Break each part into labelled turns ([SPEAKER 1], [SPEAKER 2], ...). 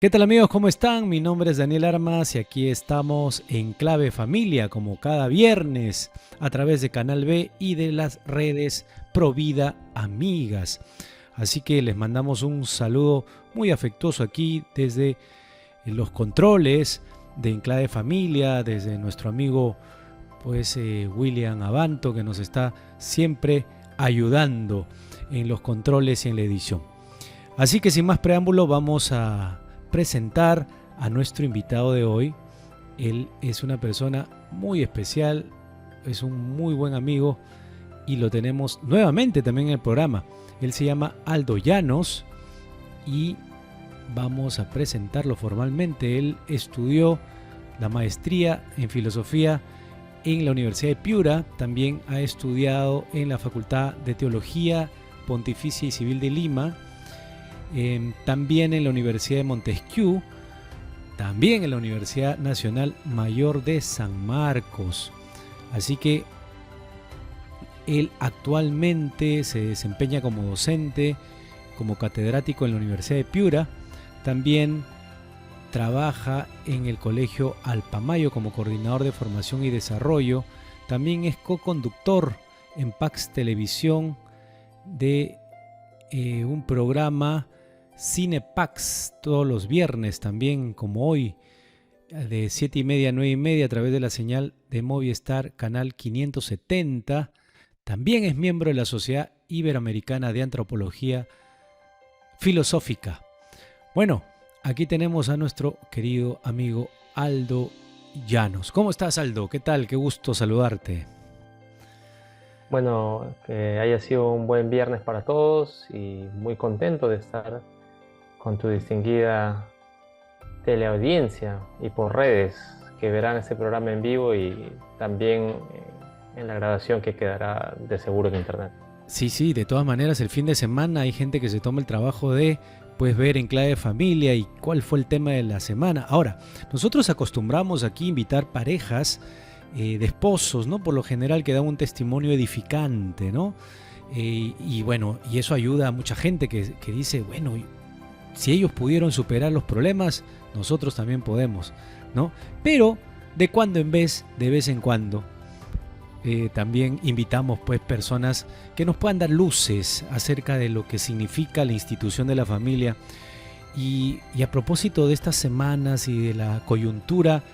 [SPEAKER 1] ¿Qué tal amigos? ¿Cómo están? Mi nombre es Daniel Armas y aquí estamos en Clave Familia, como cada viernes, a través de Canal B y de las redes Provida Amigas. Así que les mandamos un saludo muy afectuoso aquí desde los controles de Enclave Familia, desde nuestro amigo William Abanto, que nos está siempre ayudando en los controles y en la edición. Así que sin más preámbulo vamos a presentar a nuestro invitado de hoy. Él es una persona muy especial, es un muy buen amigo y lo tenemos nuevamente también en el programa. Él se llama Aldo Llanos y vamos a presentarlo formalmente. Él estudió la maestría en filosofía en la Universidad de Piura, también ha estudiado en la Facultad de Teología Pontificia y Civil de Lima, también en la Universidad de Montesquieu, también en la Universidad Nacional Mayor de San Marcos. Así que él actualmente se desempeña como docente, como catedrático en la Universidad de Piura. También trabaja en el Colegio Alpamayo como coordinador de formación y desarrollo. También es co-conductor en Pax Televisión de un programa Cinepax todos los viernes, también como hoy, de 7:30 a 9:30 a través de la señal de Movistar, canal 570. También es miembro de la Sociedad Iberoamericana de Antropología Filosófica. Bueno, aquí tenemos a nuestro querido amigo Aldo Llanos. ¿Cómo estás, Aldo? ¿Qué tal? Qué gusto saludarte.
[SPEAKER 2] Bueno, que haya sido un buen viernes para todos y muy contento de estar con tu distinguida teleaudiencia y por redes que verán este programa en vivo y también en la grabación que quedará de seguro en internet.
[SPEAKER 1] Sí, de todas maneras, el fin de semana hay gente que se toma el trabajo de ver en Clave Familia y cuál fue el tema de la semana. Ahora, nosotros acostumbramos aquí a invitar parejas de esposos, ¿no? Por lo general que dan un testimonio edificante, ¿no? Y bueno, y eso ayuda a mucha gente que dice, bueno, si ellos pudieron superar los problemas, nosotros también podemos, ¿no? Pero de vez en cuando, también invitamos personas que nos puedan dar luces acerca de lo que significa la institución de la familia. Y a propósito de estas semanas y de la coyuntura,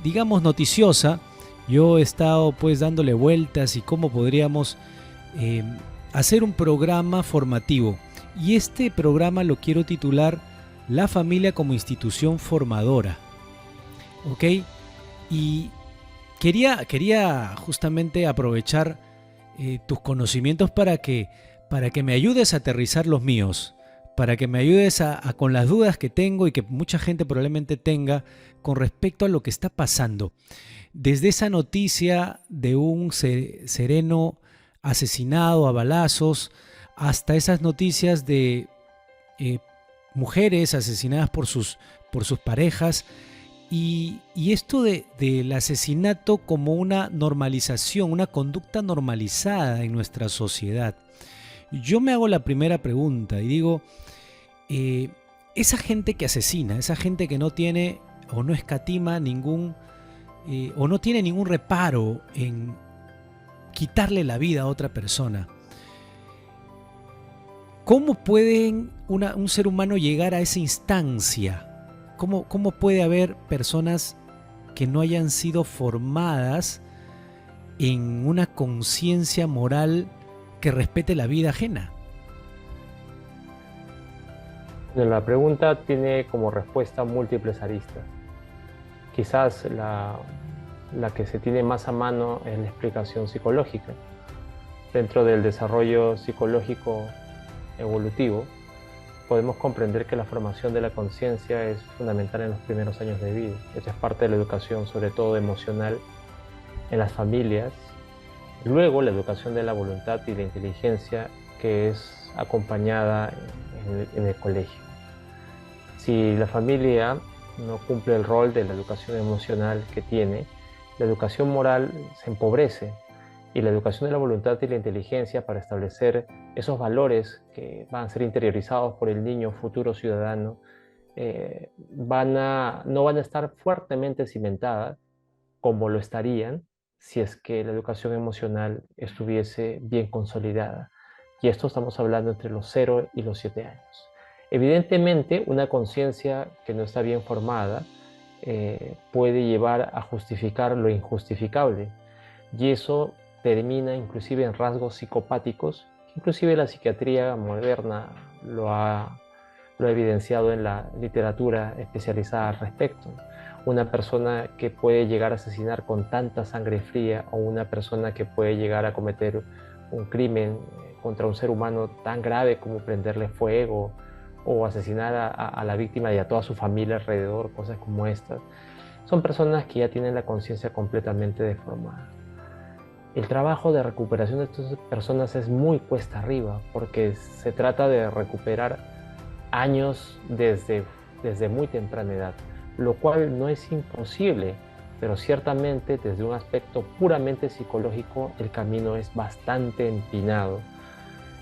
[SPEAKER 1] digamos, noticiosa, yo he estado dándole vueltas y cómo podríamos eh, hacer un programa formativo. Y este programa lo quiero titular La familia como institución formadora. ¿Ok? Y quería justamente aprovechar tus conocimientos para que me ayudes a aterrizar los míos, para que me ayudes con las dudas que tengo y que mucha gente probablemente tenga con respecto a lo que está pasando. Desde esa noticia de un sereno asesinado a balazos, hasta esas noticias de eh, mujeres asesinadas por sus parejas, y esto del asesinato como una normalización, una conducta normalizada en nuestra sociedad. Yo me hago la primera pregunta y digo, eh, esa gente que asesina, esa gente que no tiene o no escatima o no tiene ningún reparo en quitarle la vida a otra persona, ¿cómo puede un ser humano llegar a esa instancia? ¿Cómo puede haber personas que no hayan sido formadas en una conciencia moral que respete la vida ajena?
[SPEAKER 2] Bueno, la pregunta tiene como respuesta múltiples aristas. Quizás la que se tiene más a mano es la explicación psicológica. Dentro del desarrollo psicológico evolutivo, podemos comprender que la formación de la conciencia es fundamental en los primeros años de vida. Esta es parte de la educación, sobre todo emocional, en las familias. Luego, la educación de la voluntad y la inteligencia, que es acompañada en el colegio. Si la familia no cumple el rol de la educación emocional que tiene, la educación moral se empobrece y la educación de la voluntad y la inteligencia para establecer esos valores que van a ser interiorizados por el niño futuro ciudadano no van a estar fuertemente cimentadas como lo estarían si es que la educación emocional estuviese bien consolidada. Y esto estamos hablando entre los 0 y los 7 años. Evidentemente, una conciencia que no está bien formada puede llevar a justificar lo injustificable. Y eso termina inclusive en rasgos psicopáticos. Inclusive la psiquiatría moderna lo ha evidenciado en la literatura especializada al respecto. Una persona que puede llegar a asesinar con tanta sangre fría, o una persona que puede llegar a cometer un crimen contra un ser humano tan grave como prenderle fuego o asesinar a la víctima y a toda su familia alrededor, cosas como estas, son personas que ya tienen la conciencia completamente deformada. El trabajo de recuperación de estas personas es muy cuesta arriba, porque se trata de recuperar años desde muy temprana edad, lo cual no es imposible, pero ciertamente desde un aspecto puramente psicológico el camino es bastante empinado.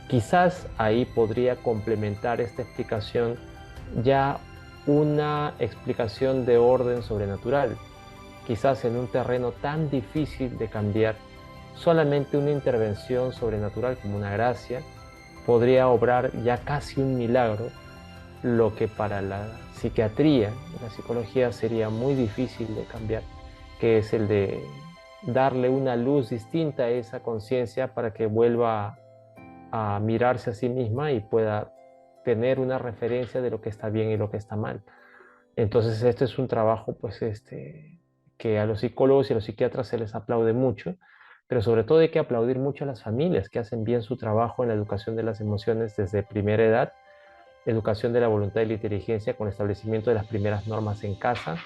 [SPEAKER 2] Quizás ahí podría complementar esta explicación ya una explicación de orden sobrenatural. Quizás en un terreno tan difícil de cambiar, solamente una intervención sobrenatural como una gracia podría obrar ya casi un milagro, lo que para la psiquiatría, la psicología sería muy difícil de cambiar, que es el de darle una luz distinta a esa conciencia para que vuelva a mirarse a sí misma y pueda tener una referencia de lo que está bien y lo que está mal. Entonces este es un trabajo pues, que a los psicólogos y a los psiquiatras se les aplaude mucho, pero sobre todo hay que aplaudir mucho a las familias que hacen bien su trabajo en la educación de las emociones desde primera edad, educación de la voluntad y la inteligencia con establecimiento de las primeras normas en casa,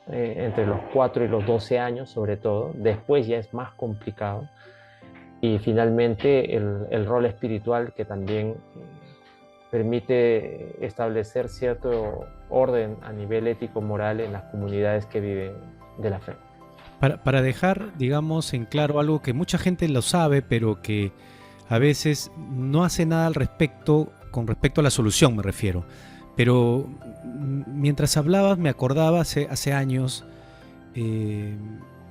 [SPEAKER 2] entre los 4 y los 12 años sobre todo. Después ya es más complicado. Y finalmente el rol espiritual, que también permite establecer cierto orden a nivel ético-moral en las comunidades que viven de la fe.
[SPEAKER 1] Para dejar, digamos, en claro algo que mucha gente lo sabe, pero que a veces no hace nada al respecto, con respecto a la solución me refiero. Pero mientras hablabas me acordaba hace años,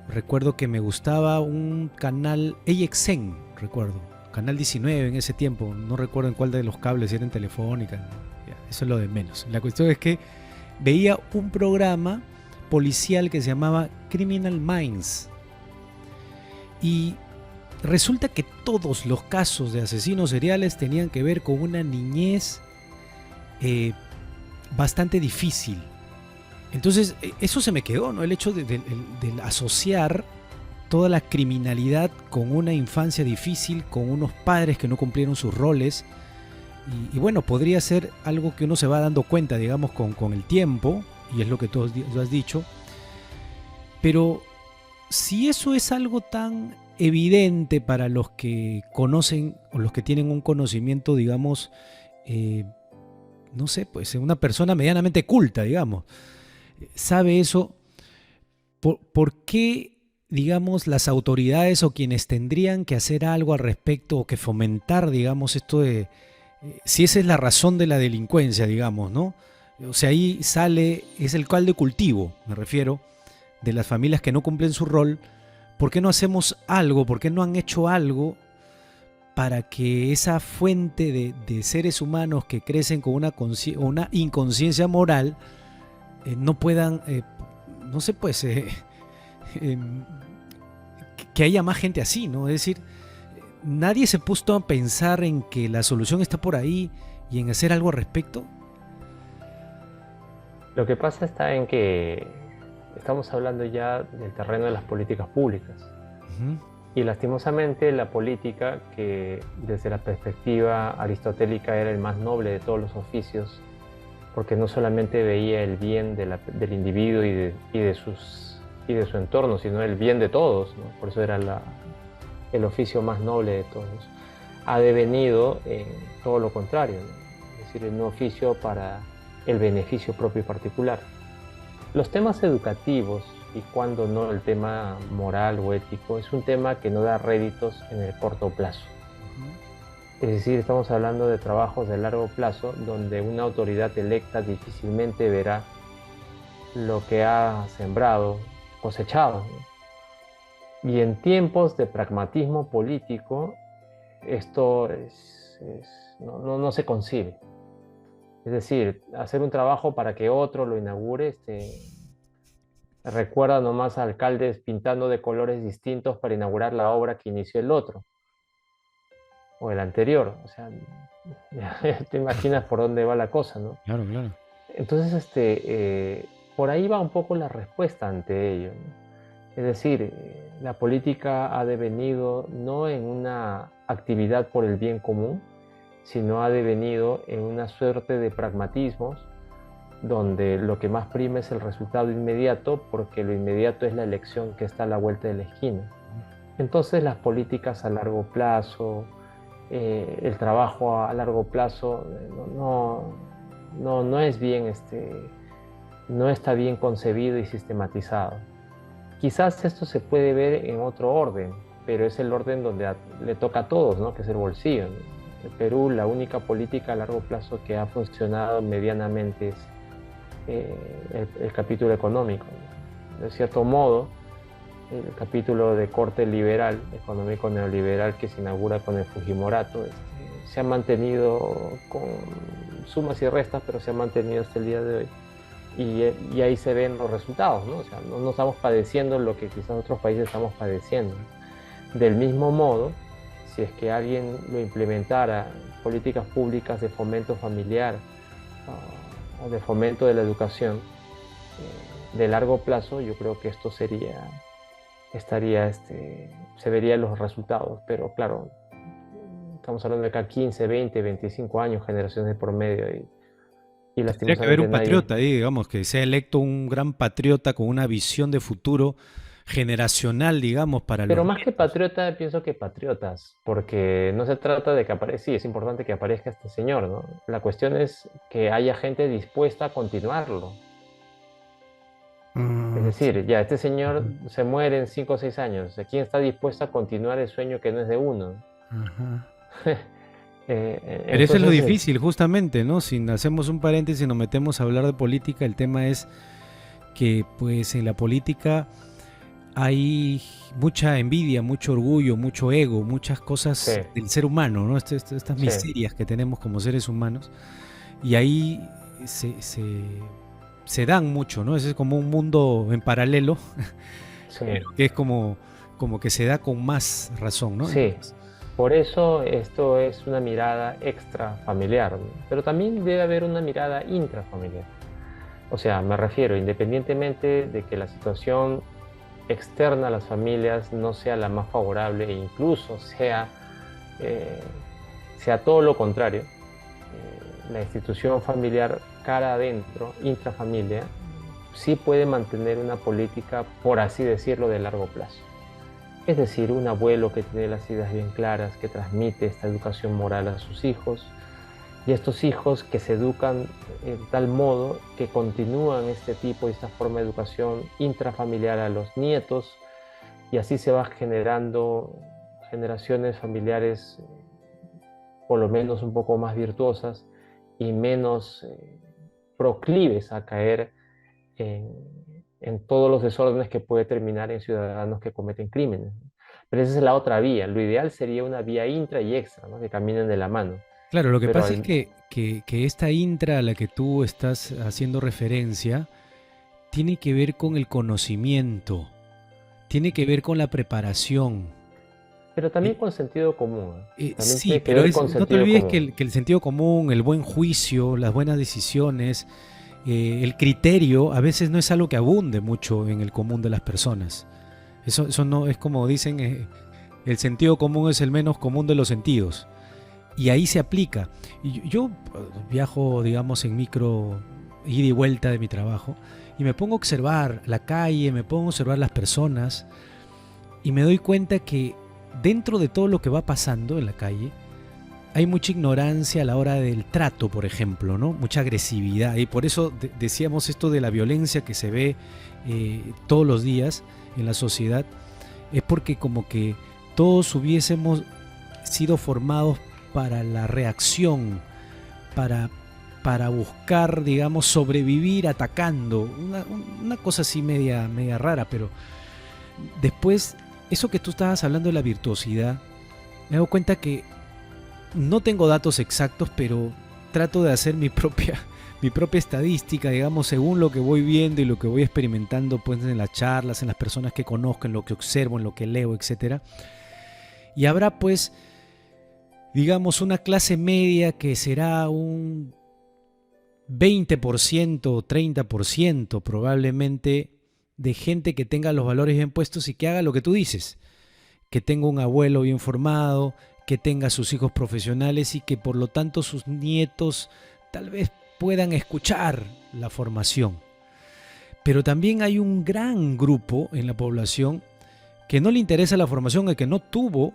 [SPEAKER 1] recuerdo que me gustaba un canal, AXN, recuerdo, canal 19 en ese tiempo, no recuerdo en cuál de los cables, si era en Telefónica, ya, eso es lo de menos. La cuestión es que veía un programa policial que se llamaba Criminal Minds y resulta que todos los casos de asesinos seriales tenían que ver con una niñez bastante difícil. Entonces eso se me quedó, ¿no? El hecho de asociar toda la criminalidad con una infancia difícil, con unos padres que no cumplieron sus roles. Y bueno, podría ser algo que uno se va dando cuenta, digamos, con el tiempo, y es lo que tú has dicho. Pero si eso es algo tan evidente para los que conocen o los que tienen un conocimiento, digamos, no sé, pues una persona medianamente culta, digamos, sabe eso, ¿por qué, digamos, las autoridades o quienes tendrían que hacer algo al respecto o que fomentar, digamos, esto de, si esa es la razón de la delincuencia, digamos, ¿no? O sea, ahí sale, es el caldo de cultivo, me refiero, de las familias que no cumplen su rol. ¿Por qué no hacemos algo? ¿Por qué no han hecho algo para que esa fuente de seres humanos que crecen con una inconsciencia moral no puedan, no sé, pues, que haya más gente así, ¿no? Es decir, nadie se puso a pensar en que la solución está por ahí y en hacer algo al respecto.
[SPEAKER 2] Lo que pasa está en que estamos hablando ya del terreno de las políticas públicas. Y lastimosamente la política, que desde la perspectiva aristotélica era el más noble de todos los oficios, porque no solamente veía el bien del individuo y de su entorno, sino el bien de todos, ¿no? Por eso era el oficio más noble de todos. Ha devenido en todo lo contrario, ¿no? Es decir, en un oficio para el beneficio propio y particular. Los temas educativos, y cuando no el tema moral o ético, es un tema que no da réditos en el corto plazo. Es decir, estamos hablando de trabajos de largo plazo donde una autoridad electa difícilmente verá lo que ha sembrado, cosechado, ¿no? Y en tiempos de pragmatismo político, esto no se concibe. Es decir, hacer un trabajo para que otro lo inaugure, recuerda nomás a alcaldes pintando de colores distintos para inaugurar la obra que inició el otro o el anterior. O sea, ya te imaginas por dónde va la cosa, ¿no?
[SPEAKER 1] Claro, claro.
[SPEAKER 2] Entonces, por ahí va un poco la respuesta ante ello, ¿no? Es decir, la política ha devenido no en una actividad por el bien común, sino ha devenido en una suerte de pragmatismos donde lo que más prima es el resultado inmediato, porque lo inmediato es la elección que está a la vuelta de la esquina. Entonces las políticas a largo plazo, el trabajo a largo plazo no es bien, no está bien concebido y sistematizado. Quizás esto se puede ver en otro orden, pero es el orden donde le toca a todos, ¿no? Que es el bolsillo, ¿no? En Perú, la única política a largo plazo que ha funcionado medianamente es el capítulo económico, ¿no? De cierto modo, el capítulo de corte liberal, económico neoliberal, que se inaugura con el Fujimorato, se ha mantenido con sumas y restas, pero se ha mantenido hasta el día de hoy. Y ahí se ven los resultados, ¿no? O sea, no estamos padeciendo lo que quizás otros países estamos padeciendo. Del mismo modo, si es que alguien lo implementara, políticas públicas de fomento familiar o de fomento de la educación de largo plazo, yo creo que esto se verían los resultados. Pero claro, estamos hablando de acá 15, 20, 25 años, generaciones de promedio, y
[SPEAKER 1] Tendría que haber
[SPEAKER 2] lastimosamente
[SPEAKER 1] un patriota ahí, digamos, que sea electo un gran patriota con una visión de futuro generacional, digamos, para los
[SPEAKER 2] Pero más que
[SPEAKER 1] nietos.
[SPEAKER 2] patriota, pienso que patriotas, porque no se trata de que aparezca, sí, es importante que aparezca este señor, ¿no? La cuestión es que haya gente dispuesta a continuarlo. Es
[SPEAKER 1] Mm,
[SPEAKER 2] decir, ya, este señor
[SPEAKER 1] ujú,
[SPEAKER 2] se muere en 5 o 6 años. ¿Quién está dispuesto a continuar el sueño que no es de uno?
[SPEAKER 1] ajá. Pero eso es lo
[SPEAKER 2] Entonces,
[SPEAKER 1] difícil, justamente, ¿no? Si hacemos un paréntesis y nos metemos a hablar de política, el tema es que, pues, en la política hay mucha envidia, mucho orgullo, mucho ego, muchas
[SPEAKER 2] sí,
[SPEAKER 1] cosas del ser humano, ¿no? Estas
[SPEAKER 2] sí,
[SPEAKER 1] miserias que tenemos como seres humanos. Y ahí se dan mucho, ¿no? Ese es como un mundo en paralelo,
[SPEAKER 2] sí,
[SPEAKER 1] pero que es como que se da con más razón, ¿no?
[SPEAKER 2] sí. Por eso esto es una mirada extrafamiliar, ¿no? Pero también debe haber una mirada intrafamiliar. O sea, me refiero, independientemente de que la situación externa a las familias no sea la más favorable e incluso eh, sea todo lo contrario, la institución familiar cara adentro, intrafamilia, sí puede mantener una política, por así decirlo, de largo plazo. Es decir, un abuelo que tiene las ideas bien claras, que transmite esta educación moral a sus hijos, y estos hijos que se educan de tal modo que continúan este tipo y esta forma de educación intrafamiliar a los nietos, y así se va generando generaciones familiares por lo menos un poco más virtuosas y menos proclives a caer en, en todos los desórdenes que puede terminar en ciudadanos que cometen crímenes. Pero esa es la otra vía. Lo ideal sería una vía intra y extra, ¿no? Que caminen de la mano.
[SPEAKER 1] Claro, lo que
[SPEAKER 2] Pero
[SPEAKER 1] pasa es que esta intra a la que tú estás haciendo referencia tiene que ver con el conocimiento, tiene que ver con la preparación.
[SPEAKER 2] también con sentido común, ¿eh? También
[SPEAKER 1] Sí,
[SPEAKER 2] tiene que
[SPEAKER 1] pero
[SPEAKER 2] ver con
[SPEAKER 1] no te
[SPEAKER 2] sentido
[SPEAKER 1] olvides
[SPEAKER 2] común.
[SPEAKER 1] que el sentido común, el buen juicio, las buenas decisiones, el criterio, a veces no es algo que abunde mucho en el común de las personas. Eso no es como dicen, el sentido común es el menos común de los sentidos. Y ahí se aplica. Y yo viajo, digamos, en micro, ida y vuelta de mi trabajo, y me pongo a observar la calle, me pongo a observar las personas, y me doy cuenta que dentro de todo lo que va pasando en la calle, hay mucha ignorancia a la hora del trato, por ejemplo, ¿no? Mucha agresividad. Y por eso decíamos esto de la violencia que se ve todos los días en la sociedad, es porque como que todos hubiésemos sido formados para la reacción, para buscar, digamos, sobrevivir atacando. Una cosa así media rara, pero después, eso que tú estabas hablando de la virtuosidad, me doy cuenta que no tengo datos exactos, pero trato de hacer mi propia estadística, digamos, según lo que voy viendo y lo que voy experimentando, pues, en las charlas, en las personas que conozco, en lo que observo, en lo que leo, etcétera. Y habrá, pues, digamos, una clase media que será un 20% o 30% probablemente de gente que tenga los valores bien puestos y que haga lo que tú dices, que tenga un abuelo bien formado, que tenga sus hijos profesionales y que por lo tanto sus nietos tal vez puedan escuchar la formación. Pero también hay un gran grupo en la población que no le interesa la formación y que no tuvo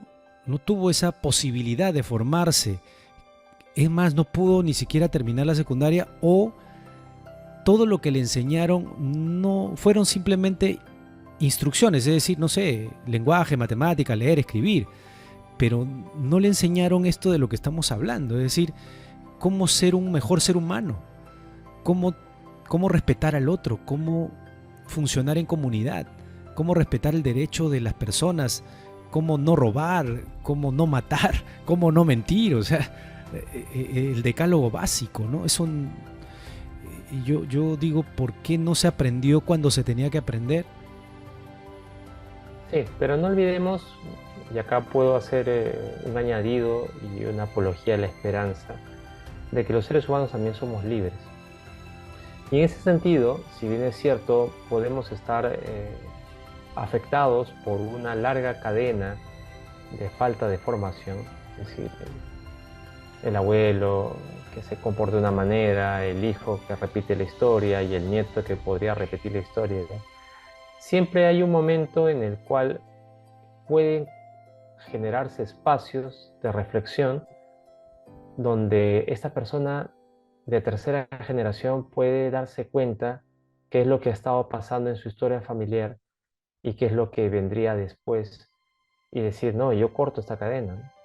[SPEAKER 1] esa posibilidad de formarse. Es más, no pudo ni siquiera terminar la secundaria, o todo lo que le enseñaron no fueron simplemente instrucciones, es decir, no sé, lenguaje, matemática, leer, escribir, pero no le enseñaron esto de lo que estamos hablando, es decir, cómo ser un mejor ser humano, cómo respetar al otro, cómo funcionar en comunidad, cómo respetar el derecho de las personas, cómo no robar, cómo no matar, cómo no mentir, o sea, el decálogo básico, ¿no? Yo digo, ¿por qué no se aprendió cuando se tenía que aprender?
[SPEAKER 2] Sí, pero no olvidemos, y acá puedo hacer un añadido y una apología a la esperanza, de que los seres humanos también somos libres. Y en ese sentido, si bien es cierto, podemos estar afectados por una larga cadena de falta de formación, es decir, el abuelo que se comporta de una manera, el hijo que repite la historia y el nieto que podría repetir la historia, ¿no? Siempre hay un momento en el cual pueden generarse espacios de reflexión donde esta persona de tercera generación puede darse cuenta qué es lo que ha estado pasando en su historia familiar y qué es lo que vendría después, y decir, no, yo corto esta cadena, ¿no?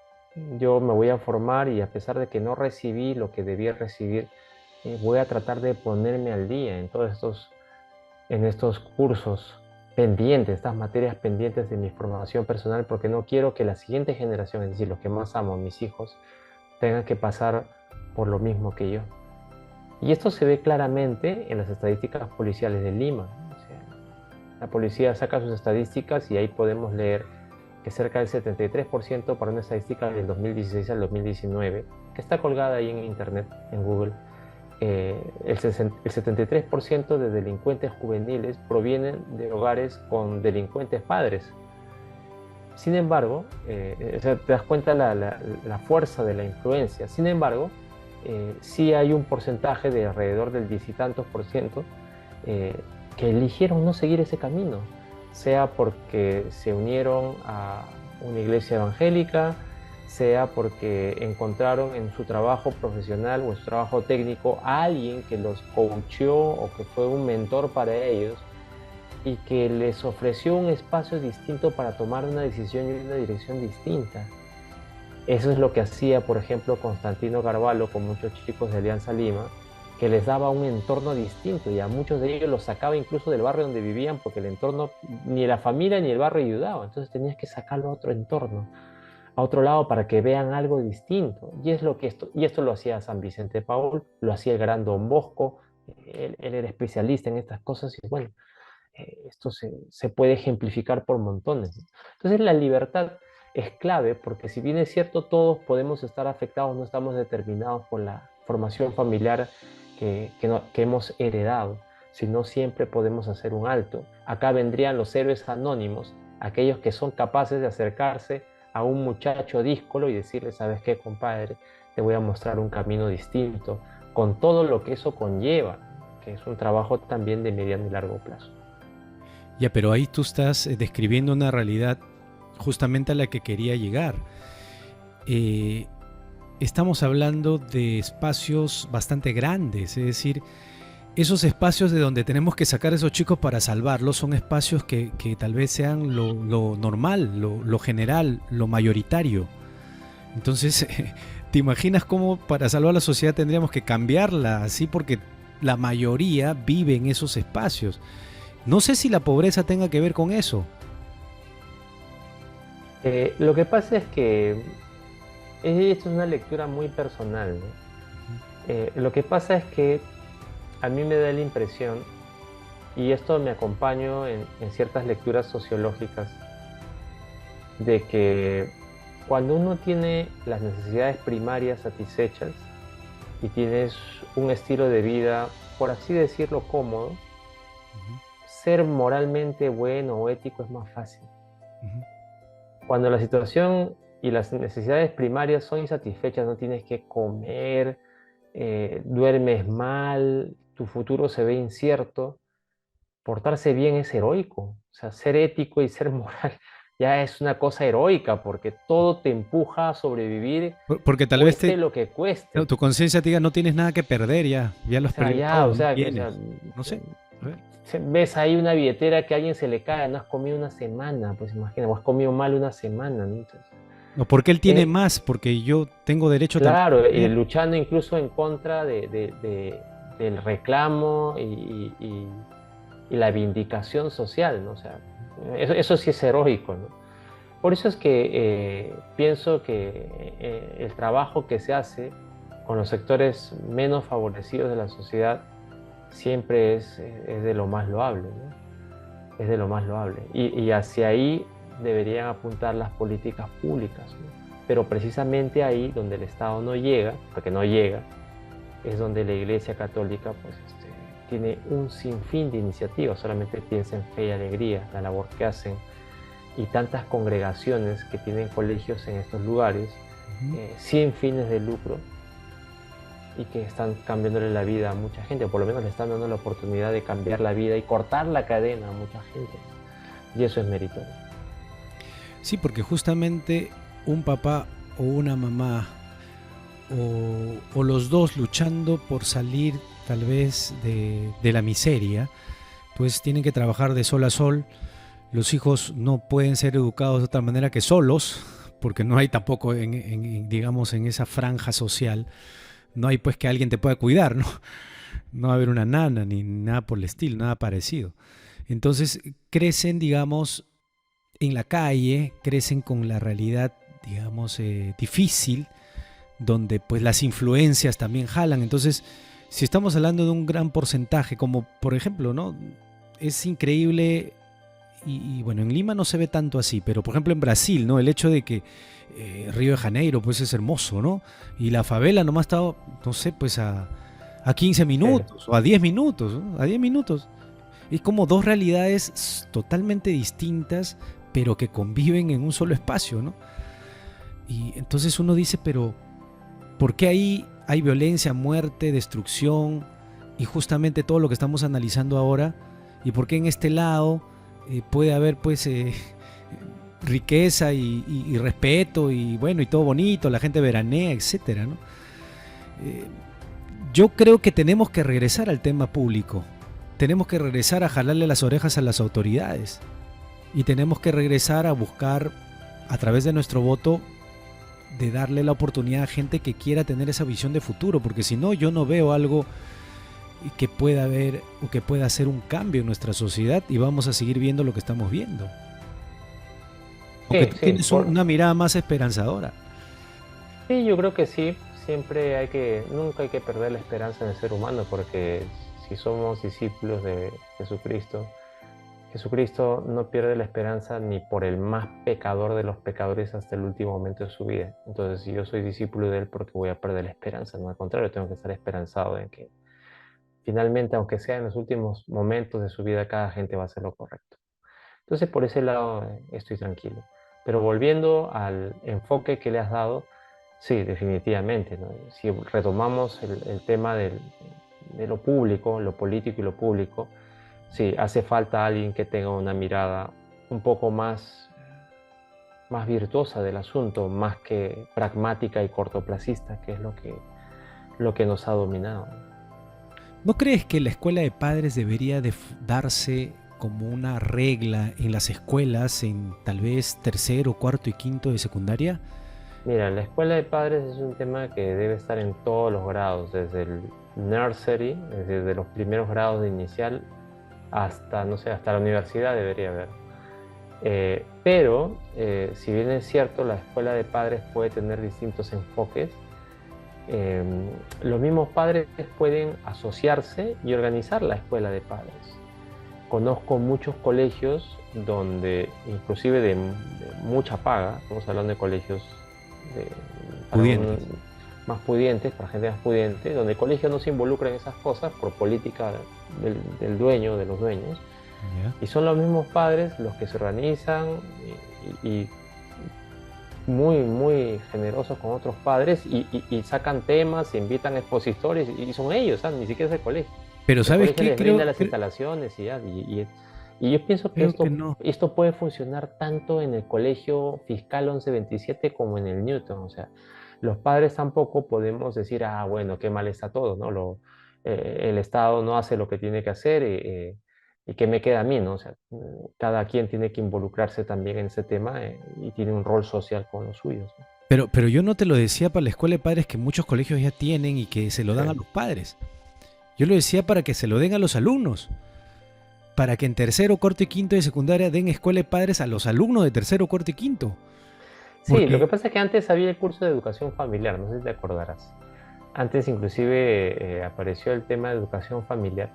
[SPEAKER 2] Yo me voy a formar y a pesar de que no recibí lo que debía recibir, voy a tratar de ponerme al día en estos cursos pendientes, estas materias pendientes de mi formación personal, porque no quiero que la siguiente generación, es decir, los que más amo, mis hijos, tengan que pasar por lo mismo que yo. Y esto se ve claramente en las estadísticas policiales de Lima. O sea, la policía saca sus estadísticas y ahí podemos leer que cerca del 73%, para una estadística del 2016 al 2019, que está colgada ahí en internet, en Google, el 73% de delincuentes juveniles provienen de hogares con delincuentes padres. Sin embargo, o sea, te das cuenta la fuerza de la influencia. Sin embargo, sí hay un porcentaje de alrededor del 10 y tantos por ciento que eligieron no seguir ese camino, sea porque se unieron a una iglesia evangélica, sea porque encontraron en su trabajo profesional o en su trabajo técnico a alguien que los coacheó o que fue un mentor para ellos y que les ofreció un espacio distinto para tomar una decisión y una dirección distinta. Eso es lo que hacía, por ejemplo, Constantino Carvalho con muchos chicos de Alianza Lima, que les daba un entorno distinto, y a muchos de ellos los sacaba incluso del barrio donde vivían, porque el entorno, ni la familia ni el barrio ayudaba. Entonces tenías que sacarlo a otro entorno, a otro lado, para que vean algo distinto. Y esto lo hacía San Vicente Paul, lo hacía el gran Don Bosco. Él era especialista en estas cosas, y bueno, esto se puede ejemplificar por montones. Entonces la libertad es clave, porque si bien es cierto, todos podemos estar afectados, no estamos determinados por la formación familiar que hemos heredado, sino siempre podemos hacer un alto. Acá vendrían los héroes anónimos, aquellos que son capaces de acercarse a un muchacho díscolo y decirle, ¿sabes qué, compadre? Te voy a mostrar un camino distinto, con todo lo que eso conlleva, que es un trabajo también de mediano y largo plazo.
[SPEAKER 1] Ya, pero ahí tú estás describiendo una realidad justamente a la que quería llegar. Estamos hablando de espacios bastante grandes, es decir, esos espacios de donde tenemos que sacar a esos chicos para salvarlos son espacios que tal vez sean lo normal, lo general, lo mayoritario. Entonces, ¿Te imaginas cómo para salvar la sociedad tendríamos que cambiarla así? Porque la mayoría vive en esos espacios. No sé si la pobreza tenga que ver con eso.
[SPEAKER 2] Lo que pasa es que esto es una lectura muy personal, ¿no? Lo que pasa es que a mí me da la impresión, y esto me acompaño en ciertas lecturas sociológicas, de que cuando uno tiene las necesidades primarias satisfechas y tienes un estilo de vida, por así decirlo, cómodo,
[SPEAKER 1] Ujú,
[SPEAKER 2] ser moralmente bueno o ético es más fácil.
[SPEAKER 1] ujú.
[SPEAKER 2] Cuando la situación y las necesidades primarias son insatisfechas, no tienes que comer, duermes mal, tu futuro se ve incierto, portarse bien es heroico. O sea, ser ético y ser moral ya es una cosa heroica porque todo te empuja a sobrevivir,
[SPEAKER 1] Porque tal vez
[SPEAKER 2] cueste lo que cueste.
[SPEAKER 1] tu conciencia te diga, no tienes nada que perder ya, ya lo
[SPEAKER 2] O
[SPEAKER 1] has
[SPEAKER 2] sea,
[SPEAKER 1] perdido
[SPEAKER 2] ya,
[SPEAKER 1] todo,
[SPEAKER 2] o
[SPEAKER 1] no
[SPEAKER 2] sea,
[SPEAKER 1] tienes. No sé. A ver.
[SPEAKER 2] ves ahí una billetera que a alguien se le cae, no has comido una semana, pues imagina, o has comido mal una semana, ¿no? Entonces,
[SPEAKER 1] No, porque él tiene
[SPEAKER 2] eh,
[SPEAKER 1] más, porque yo tengo derecho también a
[SPEAKER 2] claro, y
[SPEAKER 1] tener.
[SPEAKER 2] luchando incluso en contra del reclamo y la vindicación social, ¿no? O sea, eso sí es heroico, ¿no? Por eso es que pienso que el trabajo que se hace con los sectores menos favorecidos de la sociedad siempre es de lo más loable, ¿no? Es de lo más loable. Y hacia ahí deberían apuntar las políticas públicas, ¿no? Pero precisamente ahí donde el Estado no llega, porque no llega, es donde la Iglesia Católica pues, tiene un sinfín de iniciativas, solamente piensa en Fe y Alegría, la labor que hacen, y tantas congregaciones que tienen colegios en estos lugares,
[SPEAKER 1] Ujú.
[SPEAKER 2] sin fines de lucro, y que están cambiándole la vida a mucha gente, o por lo menos le están dando la oportunidad de cambiar la vida y cortar la cadena a mucha gente. Y eso es meritorio.
[SPEAKER 1] Sí, porque justamente un papá o una mamá o los dos luchando por salir tal vez de la miseria, pues tienen que trabajar de sol a sol. Los hijos no pueden ser educados de otra manera que solos, porque no hay tampoco, digamos, en esa franja social, no hay pues que alguien te pueda cuidar, ¿no? No va a haber una nana ni nada por el estilo, nada parecido. Entonces crecen, digamos, en la calle, crecen con la realidad, digamos, difícil, donde pues las influencias también jalan. Entonces, si estamos hablando de un gran porcentaje, como por ejemplo, ¿no? Es increíble, bueno, en Lima no se ve tanto así, pero por ejemplo en Brasil, ¿no? El hecho de que Río de Janeiro, pues es hermoso, ¿no? Y la favela nomás está, no sé, pues a 15
[SPEAKER 2] Sí.
[SPEAKER 1] minutos o a 10 minutos, ¿no? A 10 minutos. Es como dos realidades totalmente distintas, pero que conviven en un solo espacio, ¿no? Y entonces uno dice, pero ¿por qué ahí hay violencia, muerte, destrucción y justamente todo lo que estamos analizando ahora? ¿Y por qué en este lado puede haber pues riqueza y respeto y bueno y todo bonito, la gente veranea, etcétera, ¿no? Eh, yo creo que tenemos que regresar al tema público, tenemos que regresar a jalarle las orejas a las autoridades y tenemos que regresar a buscar a través de nuestro voto de darle la oportunidad a gente que quiera tener esa visión de futuro, porque si no, yo no veo algo que pueda haber o que pueda hacer un cambio en nuestra sociedad y vamos a seguir viendo lo que estamos viendo. Aunque
[SPEAKER 2] Sí,
[SPEAKER 1] tú
[SPEAKER 2] sí,
[SPEAKER 1] tienes una mirada más esperanzadora.
[SPEAKER 2] sí, yo creo que sí. Siempre nunca hay que perder la esperanza en el ser humano, porque si somos discípulos de Jesucristo, Jesucristo no pierde la esperanza ni por el más pecador de los pecadores hasta el último momento de su vida. Entonces, si yo soy discípulo de Él, ¿por qué voy a perder la esperanza? No, al contrario, tengo que estar esperanzado en que finalmente, aunque sea en los últimos momentos de su vida, cada gente va a hacer lo correcto. Entonces, por ese lado, estoy tranquilo. Pero volviendo al enfoque que le has dado, sí, definitivamente, ¿no? Si retomamos el tema de lo público, lo político y lo público, sí, hace falta alguien que tenga una mirada un poco más virtuosa del asunto, más que pragmática y cortoplacista, que es lo que nos ha dominado.
[SPEAKER 1] ¿No crees que la escuela de padres debería de darse como una regla en las escuelas, en tal vez tercero, cuarto y quinto de secundaria?
[SPEAKER 2] Mira, la escuela de padres es un tema que debe estar en todos los grados, desde el nursery, desde los primeros grados de inicial hasta, no sé, hasta la universidad debería haber. Pero, si bien es cierto, la escuela de padres puede tener distintos enfoques, eh, los mismos padres pueden asociarse y organizar la escuela de padres. Conozco muchos colegios donde, inclusive de mucha paga, estamos hablando de colegios de- para
[SPEAKER 1] Pudientes.
[SPEAKER 2] más pudientes, para gente más pudiente, donde el colegio no se involucra en esas cosas por política del dueño, de los dueños,
[SPEAKER 1] ¿Ya?
[SPEAKER 2] y son los mismos padres los que se organizan y muy, muy generosos con otros padres y sacan temas, invitan expositores y son ellos, ¿sabes? Ni siquiera es el colegio.
[SPEAKER 1] Pero
[SPEAKER 2] El
[SPEAKER 1] ¿sabes
[SPEAKER 2] colegio
[SPEAKER 1] qué?
[SPEAKER 2] les brinda las instalaciones y ya. Y yo pienso que
[SPEAKER 1] Creo que no.
[SPEAKER 2] esto puede funcionar tanto en el colegio fiscal 1127 como en el Newton. O sea, los padres tampoco podemos decir, ah, bueno, qué mal está todo, ¿no? El Estado no hace lo que tiene que hacer y qué me queda a mí, ¿no? O sea, cada quien tiene que involucrarse también en ese tema y tiene un rol social con los suyos, ¿no?
[SPEAKER 1] Pero yo no te lo decía para la escuela de padres que muchos colegios ya tienen y que se lo dan a
[SPEAKER 2] Sí.
[SPEAKER 1] los padres. Yo lo decía para que se lo den a los alumnos. Para que en tercero, cuarto y quinto de secundaria den escuela de padres a los alumnos de tercero, cuarto y quinto.
[SPEAKER 2] Sí, lo
[SPEAKER 1] Porque,
[SPEAKER 2] que pasa es que antes había el curso de educación familiar, no sé si te acordarás. Antes inclusive apareció el tema de educación familiar,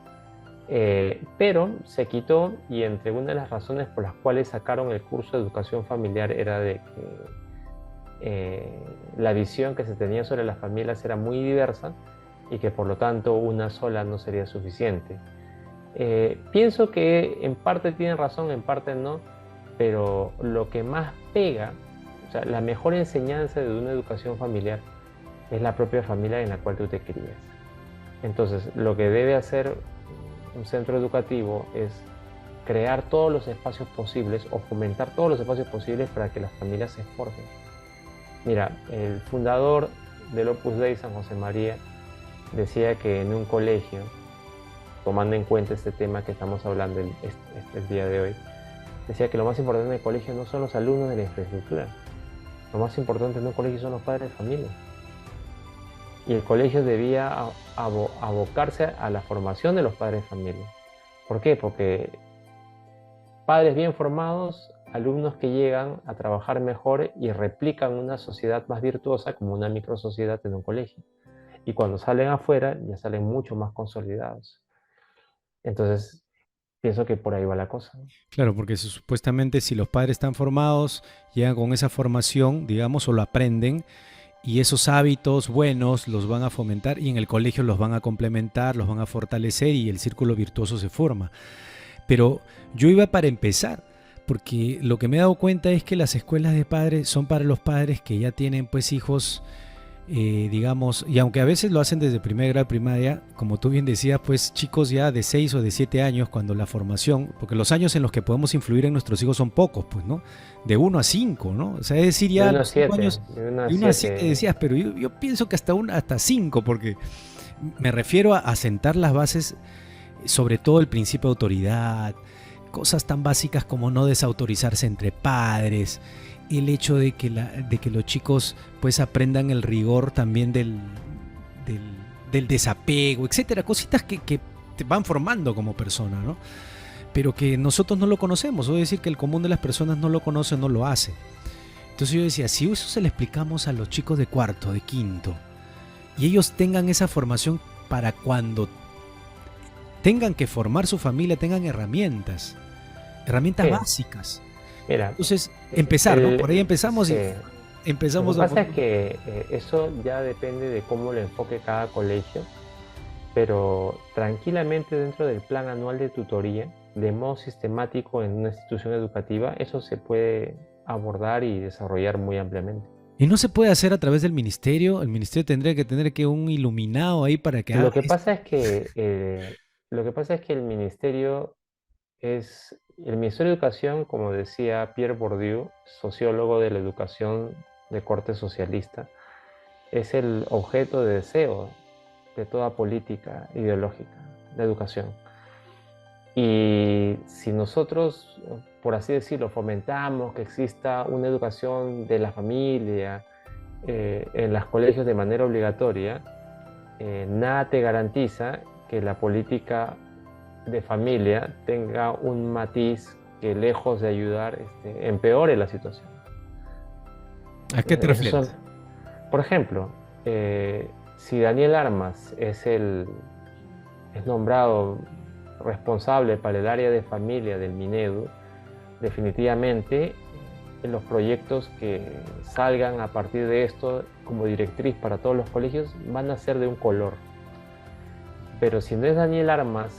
[SPEAKER 2] pero se quitó y entre una de las razones por las cuales sacaron el curso de educación familiar era de que la visión que se tenía sobre las familias era muy diversa y que por lo tanto una sola no sería suficiente. Pienso que en parte tienen razón, en parte no, pero lo que más pega, o sea, la mejor enseñanza de una educación familiar es la propia familia en la cual tú te crías. Entonces, lo que debe hacer un centro educativo es crear todos los espacios posibles o fomentar todos los espacios posibles para que las familias se forjen. Mira, el fundador del Opus Dei, San José María, decía que en un colegio, tomando en cuenta este tema que estamos hablando el día de hoy, decía que lo más importante en el colegio no son los alumnos de la infraestructura, lo más importante en un colegio son los padres de familia. Y el colegio debía abocarse a la formación de los padres de familia. ¿Por qué? Porque padres bien formados, alumnos que llegan a trabajar mejor y replican una sociedad más virtuosa como una microsociedad en un colegio. Y cuando salen afuera ya salen mucho más consolidados. Entonces, pienso que por ahí va la cosa, ¿no?
[SPEAKER 1] claro, porque supuestamente si los padres están formados, llegan con esa formación, digamos, o lo aprenden, y esos hábitos buenos los van a fomentar y en el colegio los van a complementar, los van a fortalecer y el círculo virtuoso se forma. Pero yo iba para empezar, porque lo que me he dado cuenta es que las escuelas de padres son para los padres que ya tienen pues hijos, digamos, y aunque a veces lo hacen desde primer grado de primaria, como tú bien decías, pues chicos ya de 6 o de 7 años, cuando la formación, porque los años en los que podemos influir en nuestros hijos son pocos, pues, ¿no? De 1 a 5, ¿no? O sea, es decir,
[SPEAKER 2] De
[SPEAKER 1] ya a
[SPEAKER 2] uno a
[SPEAKER 1] los 5
[SPEAKER 2] 7,
[SPEAKER 1] años,
[SPEAKER 2] de uno a
[SPEAKER 1] de 1 a 7
[SPEAKER 2] 7.
[SPEAKER 1] decías, pero yo pienso que hasta 5, porque me refiero a sentar las bases, sobre todo el principio de autoridad, cosas tan básicas como no desautorizarse entre padres, el hecho de que los chicos pues aprendan el rigor también del, del desapego, etcétera, cositas que te van formando como persona, ¿no? Pero que nosotros no lo conocemos, o decir que el común de las personas no lo conoce, no lo hace. Entonces yo decía, si eso se le explicamos a los chicos de cuarto, de quinto, y ellos tengan esa formación para cuando tengan que formar su familia, tengan herramientas
[SPEAKER 2] Sí,
[SPEAKER 1] básicas.
[SPEAKER 2] mira,
[SPEAKER 1] Entonces, empezar, ¿no? Por ahí empezamos
[SPEAKER 2] sí.
[SPEAKER 1] y
[SPEAKER 2] Lo que
[SPEAKER 1] empezamos a
[SPEAKER 2] pasa es
[SPEAKER 1] poner...
[SPEAKER 2] que eso ya depende de cómo lo enfoque cada colegio, pero tranquilamente dentro del plan anual de tutoría, de modo sistemático en una institución educativa, eso se puede abordar y desarrollar muy ampliamente.
[SPEAKER 1] Y no se puede hacer a través del ministerio. El ministerio tendría que tener que un iluminado ahí para que haga
[SPEAKER 2] Lo que
[SPEAKER 1] esto.
[SPEAKER 2] pasa es que, lo que pasa es que el Ministerio de Educación, como decía Pierre Bourdieu, sociólogo de la educación de corte socialista, es el objeto de deseo de toda política ideológica de educación. Y si nosotros, por así decirlo, fomentamos que exista una educación de la familia en los colegios de manera obligatoria, nada te garantiza que la política de familia tenga un matiz que, lejos de ayudar, empeore la situación.
[SPEAKER 1] ¿A qué te refieres?
[SPEAKER 2] Por ejemplo, si Daniel Armas es nombrado responsable para el área de familia del Minedu, definitivamente los proyectos que salgan a partir de esto como directriz para todos los colegios van a ser de un color. Pero si no es Daniel Armas,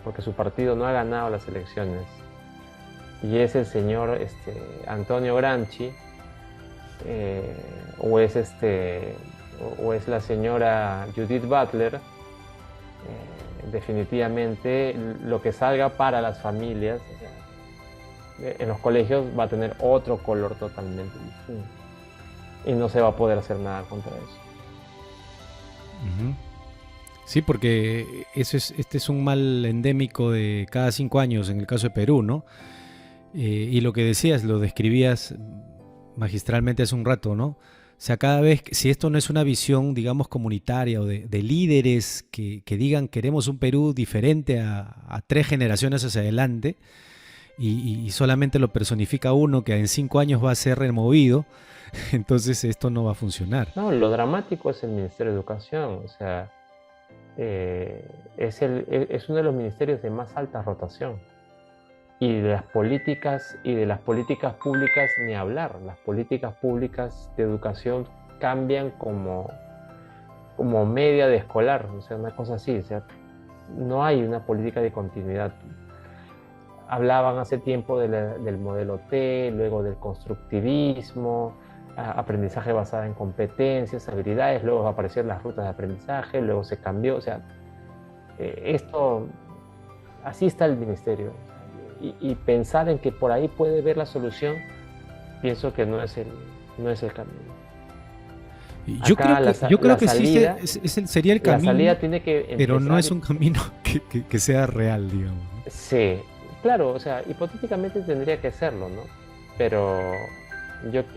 [SPEAKER 2] porque su partido no ha ganado las elecciones, y es el señor Antonio Gramsci, o es la señora Judith Butler, definitivamente lo que salga para las familias, o sea, en los colegios, va a tener otro color totalmente distinto y no se va a poder hacer nada contra eso.
[SPEAKER 1] Uh-huh. Sí, porque este es un mal endémico de cada 5 años en el caso de Perú, ¿no? Y lo que decías, lo describías magistralmente hace un rato, ¿no? O sea, cada vez, si esto no es una visión, digamos, comunitaria o de líderes que digan queremos un Perú diferente a 3 generaciones hacia adelante, y solamente lo personifica uno que en 5 años va a ser removido, entonces esto no va a funcionar.
[SPEAKER 2] No, lo dramático es el Ministerio de Educación, o sea, es uno de los ministerios de más alta rotación. Y de las políticas públicas ni hablar. Las políticas públicas de educación cambian como media de escolar, o sea, una cosa así, o sea, no hay una política de continuidad. Hablaban hace tiempo del modelo T, luego del constructivismo, aprendizaje basado en competencias, habilidades, luego aparecieron las rutas de aprendizaje, luego se cambió, o sea, así está el ministerio. Y pensar en que por ahí puede ver la solución, pienso que no es el camino.
[SPEAKER 1] Yo creo que salida, sí sería el camino, la salida tiene que pero no es un camino que sea real, digamos, ¿no?
[SPEAKER 2] Sí, claro, o sea, hipotéticamente tendría que serlo, ¿no? Pero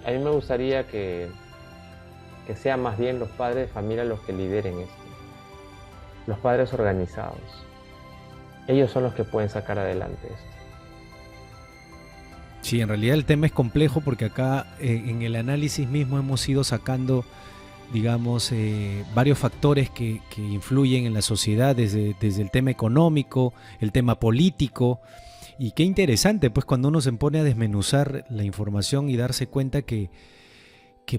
[SPEAKER 2] a mí me gustaría que sean más bien los padres de familia los que lideren esto. Los padres organizados. Ellos son los que pueden sacar adelante esto.
[SPEAKER 1] Sí, en realidad el tema es complejo porque acá en el análisis mismo hemos ido sacando, digamos, varios factores que influyen en la sociedad, desde el tema económico, el tema político. Y qué interesante, pues, cuando uno se pone a desmenuzar la información y darse cuenta que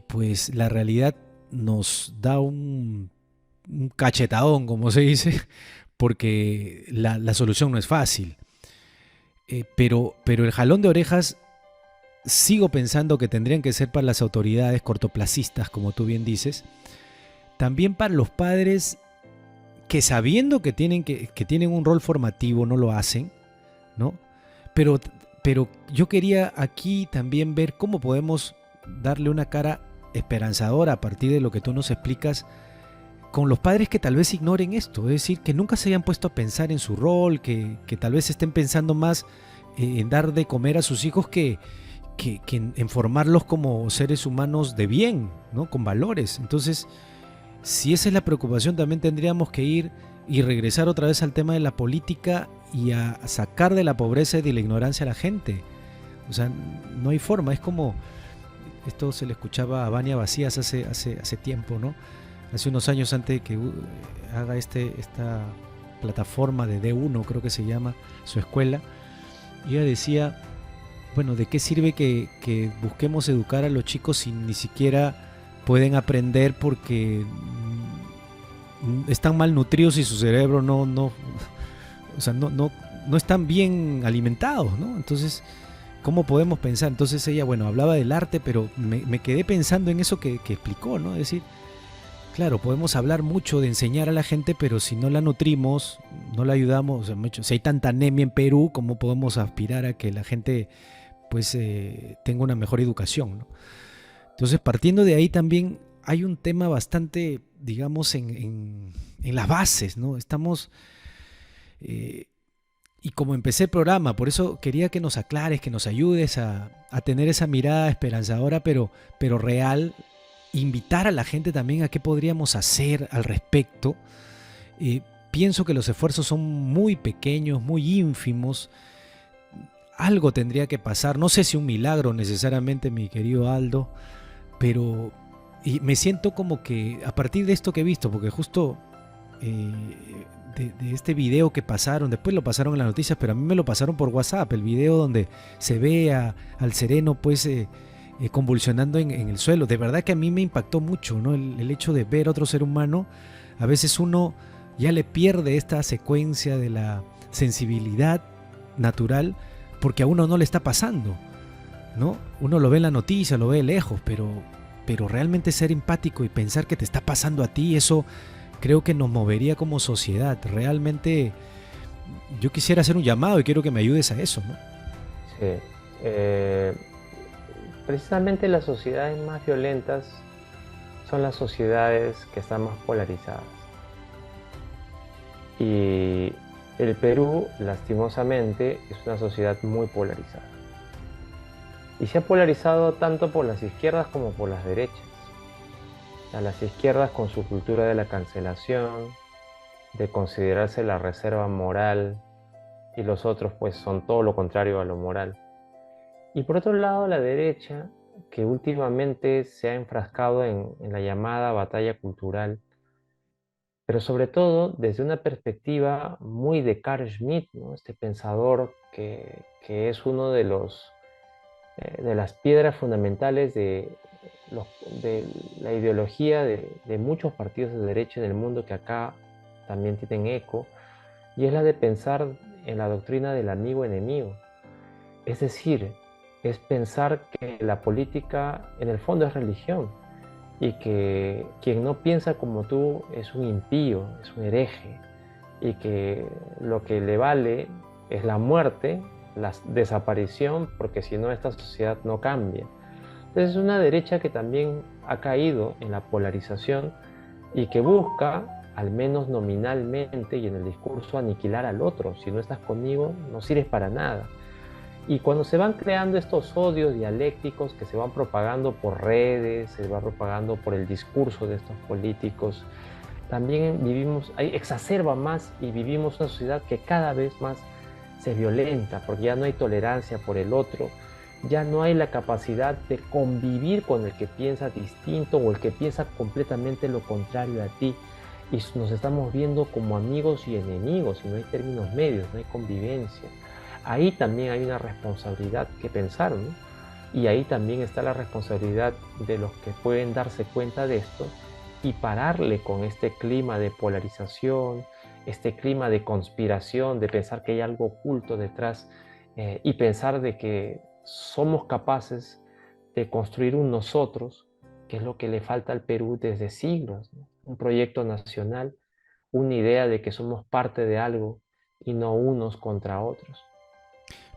[SPEAKER 1] pues la realidad nos da un cachetadón, como se dice, porque la solución no es fácil. Pero el jalón de orejas sigo pensando que tendrían que ser para las autoridades cortoplacistas, como tú bien dices, también para los padres que, sabiendo que tienen un rol formativo, no lo hacen, ¿no? Pero yo quería aquí también ver cómo podemos darle una cara esperanzadora a partir de lo que tú nos explicas con los padres que tal vez ignoren esto, es decir, que nunca se hayan puesto a pensar en su rol, que tal vez estén pensando más en dar de comer a sus hijos que en formarlos como seres humanos de bien, ¿no? Con valores. Entonces, si esa es la preocupación, también tendríamos que ir y regresar otra vez al tema de la política y a sacar de la pobreza y de la ignorancia a la gente. O sea, no hay forma, es como, esto se le escuchaba a Vania Vacías hace tiempo, ¿no? Hace unos años, antes de que haga esta plataforma de D1, creo que se llama, su escuela, y ella decía, bueno, ¿de qué sirve que busquemos educar a los chicos si ni siquiera pueden aprender porque están malnutridos y su cerebro no están bien alimentados, ¿no? Entonces, ¿cómo podemos pensar? Entonces ella, bueno, hablaba del arte, pero me quedé pensando en eso que explicó, ¿no? Es decir, claro, podemos hablar mucho de enseñar a la gente, pero si no la nutrimos, no la ayudamos, o sea, si hay tanta anemia en Perú, ¿cómo podemos aspirar a que la gente pues tenga una mejor educación, ¿no? Entonces, partiendo de ahí también hay un tema bastante, digamos, en las bases, ¿no? Estamos, y como empecé el programa, por eso quería que nos aclares, que nos ayudes a tener esa mirada esperanzadora, pero real, invitar a la gente también a qué podríamos hacer al respecto. Pienso que los esfuerzos son muy pequeños, muy ínfimos. Algo tendría que pasar, no sé si un milagro necesariamente, mi querido Aldo, pero me siento como que a partir de esto que he visto, porque justo eh, de este video que pasaron, después lo pasaron en las noticias, pero a mí me lo pasaron por WhatsApp, el video donde se ve al sereno pues convulsionando en el suelo. De verdad que a mí me impactó mucho, ¿no? El hecho de ver a otro ser humano. A veces uno ya le pierde esta secuencia de la sensibilidad natural porque a uno no le está pasando, ¿no? Uno lo ve en la noticia, lo ve lejos, pero realmente ser empático y pensar que te está pasando a ti, eso creo que nos movería como sociedad. Realmente yo quisiera hacer un llamado y quiero que me ayudes a eso, ¿no?
[SPEAKER 2] Sí. Precisamente las sociedades más violentas son las sociedades que están más polarizadas. Y el Perú, lastimosamente, es una sociedad muy polarizada. Y se ha polarizado tanto por las izquierdas como por las derechas. A las izquierdas con su cultura de la cancelación, de considerarse la reserva moral, y los otros pues son todo lo contrario a lo moral. Y por otro lado, la derecha, que últimamente se ha enfrascado en la llamada batalla cultural, pero sobre todo desde una perspectiva muy de Carl Schmitt, ¿no? Este pensador que es uno de las piedras fundamentales de la ideología de muchos partidos de derecha en el mundo que acá también tienen eco, y es la de pensar en la doctrina del amigo-enemigo. Es decir, es pensar que la política en el fondo es religión, y que quien no piensa como tú es un impío, es un hereje, y que lo que le vale es la muerte, la desaparición, porque si no esta sociedad no cambia. Entonces es una derecha que también ha caído en la polarización y que busca, al menos nominalmente y en el discurso, aniquilar al otro. Si no estás conmigo, no sirves para nada. Y cuando se van creando estos odios dialécticos que se van propagando por redes, se van propagando por el discurso de estos políticos, también exacerba más y vivimos una sociedad que cada vez más se violenta, porque ya no hay tolerancia por el otro, ya no hay la capacidad de convivir con el que piensa distinto o el que piensa completamente lo contrario a ti. Y nos estamos viendo como amigos y enemigos, y no hay términos medios, no hay convivencia. Ahí también hay una responsabilidad que pensar, ¿no? Y ahí también está la responsabilidad de los que pueden darse cuenta de esto y pararle con este clima de polarización, este clima de conspiración, de pensar que hay algo oculto detrás, y pensar de que somos capaces de construir un nosotros, que es lo que le falta al Perú desde siglos, ¿no? Un proyecto nacional, una idea de que somos parte de algo y no unos contra otros.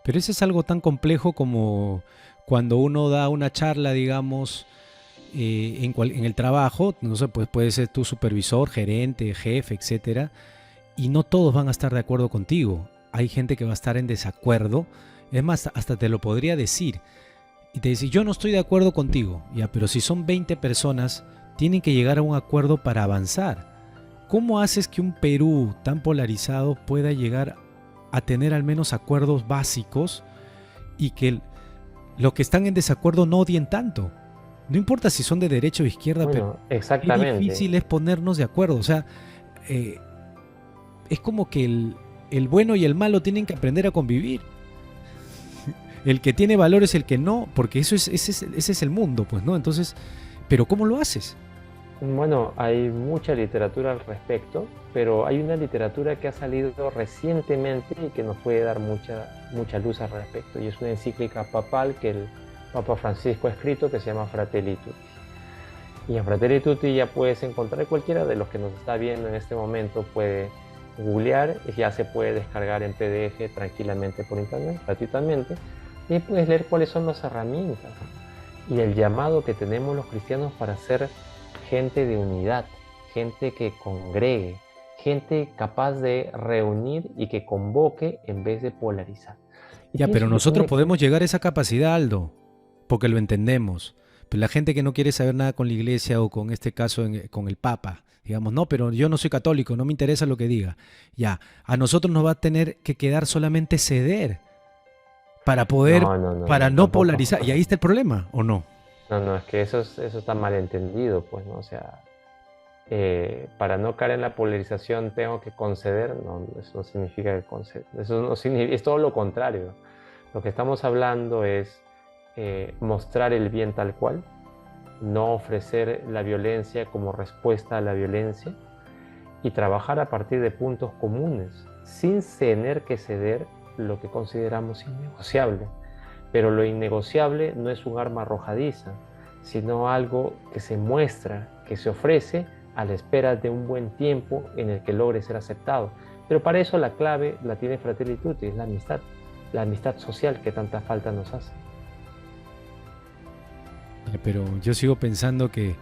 [SPEAKER 1] Pero eso es algo tan complejo como cuando uno da una charla, digamos, en el trabajo, no sé, pues puede ser tu supervisor, gerente, jefe, etcétera, y no todos van a estar de acuerdo contigo. Hay gente que va a estar en desacuerdo. Es más, hasta te lo podría decir. Y te dice, yo no estoy de acuerdo contigo. Ya, pero si son 20 personas, tienen que llegar a un acuerdo para avanzar. ¿Cómo haces que un Perú tan polarizado pueda llegar a tener al menos acuerdos básicos y que los que están en desacuerdo no odien tanto? No importa si son de derecha o izquierda,
[SPEAKER 2] Bueno,
[SPEAKER 1] pero qué
[SPEAKER 2] exactamente.
[SPEAKER 1] difícil es ponernos de acuerdo. O sea, es como que el bueno y el malo tienen que aprender a convivir. El que tiene valor es el que no, porque ese es el mundo, pues, ¿no? Entonces, ¿pero cómo lo haces?
[SPEAKER 2] Bueno, hay mucha literatura al respecto, pero hay una literatura que ha salido recientemente y que nos puede dar mucha luz al respecto, y es una encíclica papal que el Papa Francisco ha escrito, que se llama Fratelli Tutti. Y en Fratelli Tutti ya puedes encontrar, cualquiera de los que nos está viendo en este momento puede googlear, y ya se puede descargar en PDF tranquilamente por internet, gratuitamente, y puedes leer cuáles son las herramientas y el llamado que tenemos los cristianos para ser gente de unidad, gente que congregue, gente capaz de reunir y que convoque en vez de polarizar. Y
[SPEAKER 1] Ya, pero
[SPEAKER 2] pienso que
[SPEAKER 1] nosotros podemos llegar a esa capacidad, Aldo, porque lo entendemos. Pero la gente que no quiere saber nada con la iglesia o con este caso con el Papa, digamos, no, pero yo no soy católico, no me interesa lo que diga. Ya, a nosotros nos va a tener que quedar solamente ceder para poder,
[SPEAKER 2] No, no, no,
[SPEAKER 1] para
[SPEAKER 2] no,
[SPEAKER 1] no
[SPEAKER 2] tampoco.
[SPEAKER 1] polarizar. Y ahí está el problema, ¿o no?
[SPEAKER 2] No, no, es que eso está mal entendido, pues, ¿no? O sea, para no caer en la polarización tengo que conceder, no, eso no significa que conceder, eso no significa, es todo lo contrario. Lo que estamos hablando es mostrar el bien tal cual, no ofrecer la violencia como respuesta a la violencia y trabajar a partir de puntos comunes, sin tener que ceder lo que consideramos innegociable. Pero lo innegociable no es un arma arrojadiza, sino algo que se muestra, que se ofrece a la espera de un buen tiempo en el que logre ser aceptado. Pero para eso la clave la tiene Fratelli Tutti, es la amistad social que tanta falta nos hace.
[SPEAKER 1] Pero yo sigo pensando que,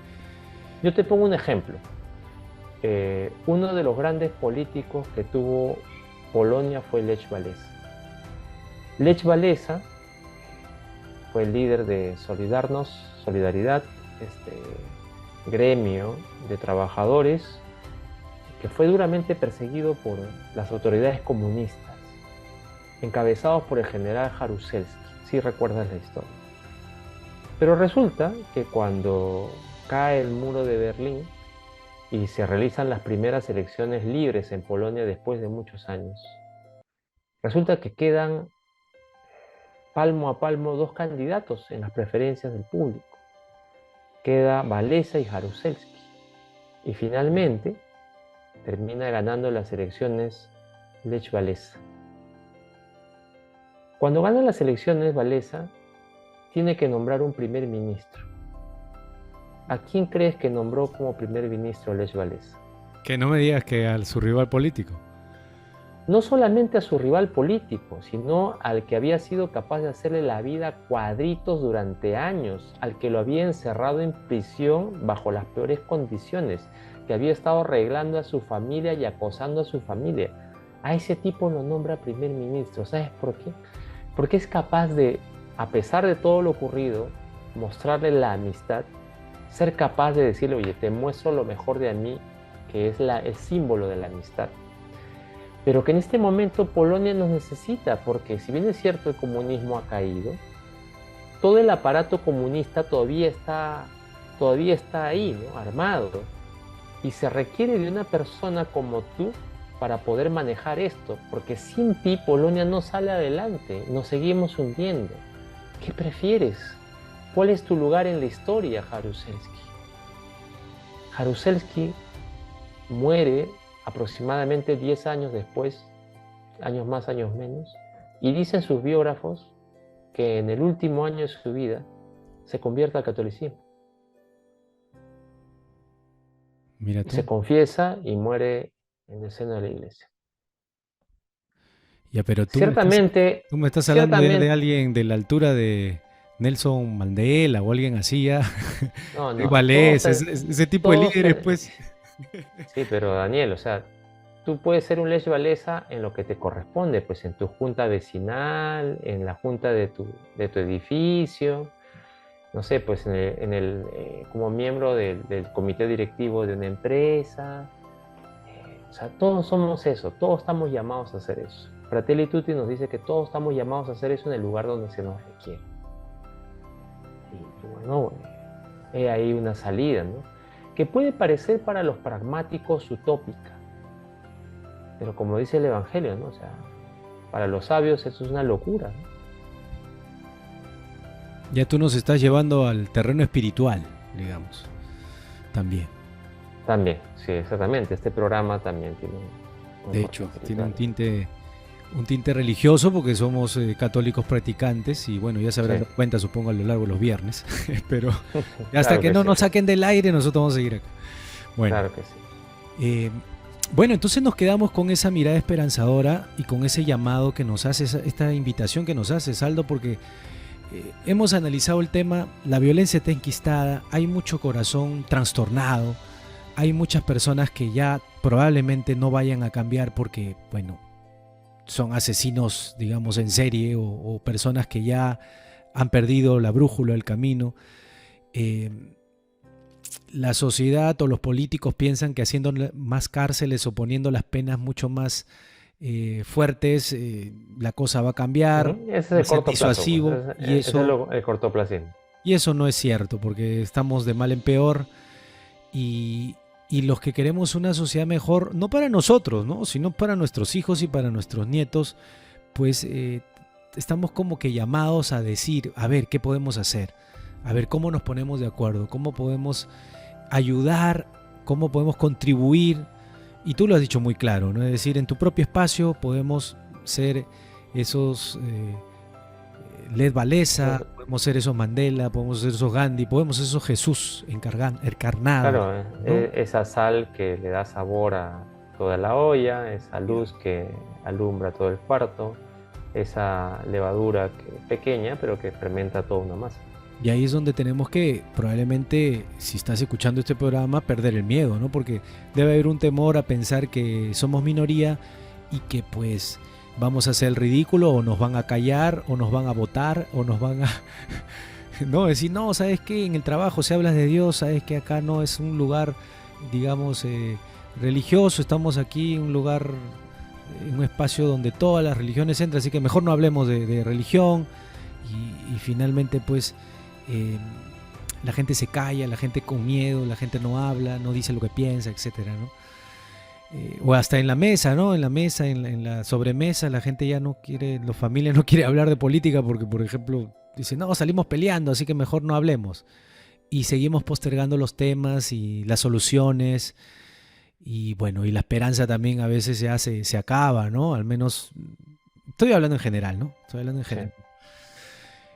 [SPEAKER 2] Yo te pongo un ejemplo. Uno de los grandes políticos que tuvo Polonia fue Lech Walesa. Lech Walesa fue el líder de Solidaridad, gremio de trabajadores que fue duramente perseguido por las autoridades comunistas, encabezados por el general Jaruzelski, si recuerdas la historia. Pero resulta que cuando cae el muro de Berlín y se realizan las primeras elecciones libres en Polonia después de muchos años, resulta que quedan palmo a palmo dos candidatos en las preferencias del público. Queda Walesa y Jaruzelski. Y finalmente termina ganando las elecciones Lech Walesa. Cuando gana las elecciones Walesa, tiene que nombrar un primer ministro. ¿A quién crees que nombró como primer ministro Lech Walesa?
[SPEAKER 1] que no me digas que a su rival político.
[SPEAKER 2] No solamente a su rival político, sino al que había sido capaz de hacerle la vida cuadritos durante años, al que lo había encerrado en prisión bajo las peores condiciones, que había estado arreglando a su familia y acosando a su familia. A ese tipo lo nombra primer ministro. ¿Sabes por qué? Porque es capaz de, a pesar de todo lo ocurrido, mostrarle la amistad, ser capaz de decirle, oye, te muestro lo mejor de mí, que es el símbolo de la amistad. Pero que en este momento Polonia nos necesita, porque si bien es cierto el comunismo ha caído, todo el aparato comunista todavía está ahí, ¿no? Armado. Y se requiere de una persona como tú para poder manejar esto, porque sin ti Polonia no sale adelante, nos seguimos hundiendo. ¿Qué prefieres? ¿Cuál es tu lugar en la historia, Jaruzelski? Jaruzelski muere aproximadamente 10 años después, años más, años menos, y dicen sus biógrafos que en el último año de su vida se convierte al catolicismo.
[SPEAKER 1] Mira tú.
[SPEAKER 2] Se confiesa y muere en el seno de la iglesia.
[SPEAKER 1] Ya, pero
[SPEAKER 2] Ciertamente,
[SPEAKER 1] tú me estás hablando de alguien de la altura de Nelson Mandela o alguien así, ya.
[SPEAKER 2] no,
[SPEAKER 1] De Walesa, ese tipo de líderes, pues.
[SPEAKER 2] Sí, pero Daniel, o sea, tú puedes ser un Lech Walesa en lo que te corresponde, pues en tu junta vecinal, en la junta de tu edificio, no sé, pues como miembro del comité directivo de una empresa. O sea, todos somos eso, todos estamos llamados a hacer eso. Fratelli Tutti nos dice que todos estamos llamados a hacer eso en el lugar donde se nos requiere. Y bueno, hay ahí una salida, ¿no? Que puede parecer para los pragmáticos utópica, pero como dice el Evangelio, ¿no? O sea, para los sabios eso es una locura, ¿no?
[SPEAKER 1] Ya tú nos estás llevando al terreno espiritual, digamos, también.
[SPEAKER 2] También, sí, exactamente. Este programa también tiene
[SPEAKER 1] de hecho, tiene un tinte religioso porque somos católicos practicantes y bueno, ya se habrán dado cuenta, supongo, a lo largo de los viernes, pero hasta claro que no nos saquen del aire nosotros vamos a seguir acá. Bueno,
[SPEAKER 2] claro que sí.
[SPEAKER 1] Bueno, entonces nos quedamos con esa mirada esperanzadora y con ese llamado que nos hace, esta invitación que nos hace, Saldo, porque hemos analizado el tema, la violencia está enquistada, hay mucho corazón trastornado, hay muchas personas que ya probablemente no vayan a cambiar porque, bueno, son asesinos, digamos, en serie o personas que ya han perdido la brújula, el camino. la sociedad o los políticos piensan que haciendo más cárceles o poniendo las penas mucho más fuertes, la cosa va a cambiar,
[SPEAKER 2] Ese es
[SPEAKER 1] va a
[SPEAKER 2] el
[SPEAKER 1] ser
[SPEAKER 2] corto plazo,
[SPEAKER 1] disuasivo,
[SPEAKER 2] pues.
[SPEAKER 1] y
[SPEAKER 2] Ese es el cortoplacismo.
[SPEAKER 1] y eso no es cierto, porque estamos de mal en peor y, y los que queremos una sociedad mejor, no para nosotros, ¿no?, sino para nuestros hijos y para nuestros nietos, pues estamos como que llamados a decir, a ver, ¿qué podemos hacer? A ver, ¿cómo nos ponemos de acuerdo? ¿Cómo podemos ayudar? ¿Cómo podemos contribuir? Y tú lo has dicho muy claro, ¿no? Es decir, en tu propio espacio podemos ser esos Lech Walesa, podemos ser esos Mandela, podemos ser esos Gandhi, podemos ser esos Jesús encarnados.
[SPEAKER 2] Claro,
[SPEAKER 1] ¿no?
[SPEAKER 2] esa sal que le da sabor a toda la olla, esa luz que alumbra todo el cuarto, esa levadura pequeña pero que fermenta toda una masa.
[SPEAKER 1] Y ahí es donde tenemos que, probablemente, si estás escuchando este programa, perder el miedo, ¿no? Porque debe haber un temor a pensar que somos minoría y que pues vamos a hacer el ridículo, o nos van a callar, o nos van a votar, o nos van a... no, decir, no, ¿sabes qué? En el trabajo se habla de Dios, ¿sabes que acá no es un lugar, digamos, religioso? Estamos aquí en un lugar, en un espacio donde todas las religiones entran, así que mejor no hablemos de religión. Y finalmente, pues... la gente se calla, la gente con miedo, la gente no habla, no dice lo que piensa, etcétera, ¿no? O hasta en la mesa, ¿no? En la mesa, en la sobremesa, la gente ya no quiere, la familia no quiere hablar de política porque, por ejemplo, dice, no, salimos peleando, así que mejor no hablemos. Y seguimos postergando los temas y las soluciones. Y bueno, y la esperanza también a veces se acaba, ¿no? Al menos, estoy hablando en general, ¿no? Estoy hablando en general. Sí.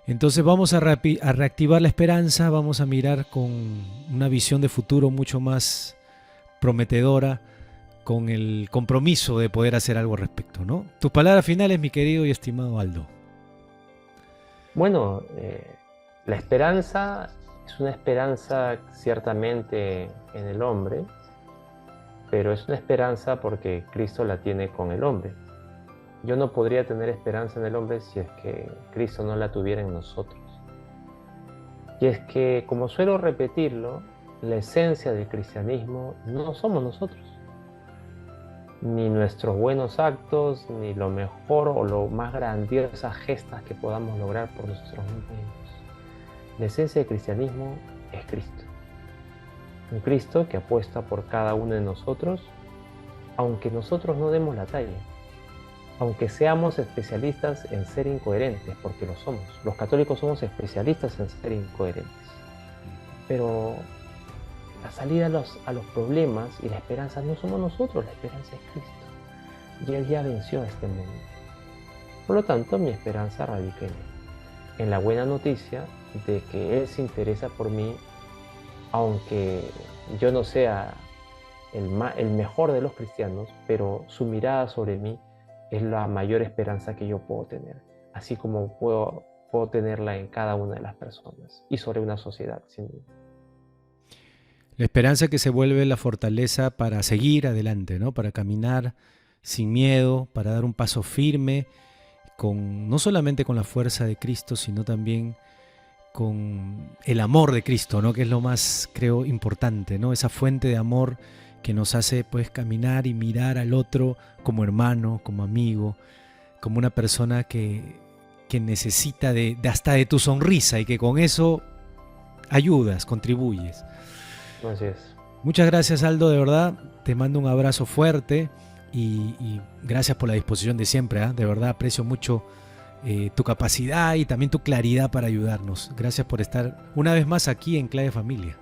[SPEAKER 1] Entonces vamos a reactivar la esperanza, vamos a mirar con una visión de futuro mucho más prometedora, con el compromiso de poder hacer algo al respecto, ¿no? Tus palabras finales, mi querido y estimado Aldo.
[SPEAKER 2] Bueno, la esperanza es una esperanza ciertamente en el hombre, pero es una esperanza porque Cristo la tiene con el hombre. Yo no podría tener esperanza en el hombre si es que Cristo no la tuviera en nosotros. Y es que, como suelo repetirlo, la esencia del cristianismo no somos nosotros. Ni nuestros buenos actos, ni lo mejor o lo más grandiosas gestas que podamos lograr por nosotros mismos. La esencia del cristianismo es Cristo. Un Cristo que apuesta por cada uno de nosotros, aunque nosotros no demos la talla. Aunque seamos especialistas en ser incoherentes, porque lo somos. Los católicos somos especialistas en ser incoherentes. Pero la salida a los problemas y la esperanza no somos nosotros, la esperanza es Cristo. Y Él ya venció a este mundo. Por lo tanto, mi esperanza radica en la buena noticia de que Él se interesa por mí, aunque yo no sea el mejor de los cristianos, pero su mirada sobre mí es la mayor esperanza que yo puedo tener, así como puedo tenerla en cada una de las personas y sobre una sociedad, sin duda.
[SPEAKER 1] La esperanza que se vuelve la fortaleza para seguir adelante, ¿no? Para caminar sin miedo, para dar un paso firme, no solamente con la fuerza de Cristo, sino también con el amor de Cristo, ¿no? Que es lo más, creo, importante, ¿no? Esa fuente de amor que nos hace pues caminar y mirar al otro como hermano, como amigo, como una persona que necesita hasta de tu sonrisa y que con eso ayudas, contribuyes.
[SPEAKER 2] Así es.
[SPEAKER 1] Muchas gracias, Aldo, de verdad, te mando un abrazo fuerte y gracias por la disposición de siempre, ¿eh? De verdad aprecio mucho tu capacidad y también tu claridad para ayudarnos. Gracias por estar una vez más aquí en Clave Familia.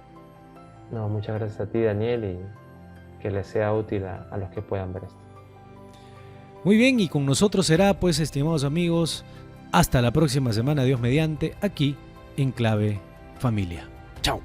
[SPEAKER 2] No, muchas gracias a ti, Daniel, y que les sea útil a los que puedan ver esto.
[SPEAKER 1] Muy bien, y con nosotros será, pues, estimados amigos, hasta la próxima semana, Dios mediante, aquí en Clave Familia. Chao.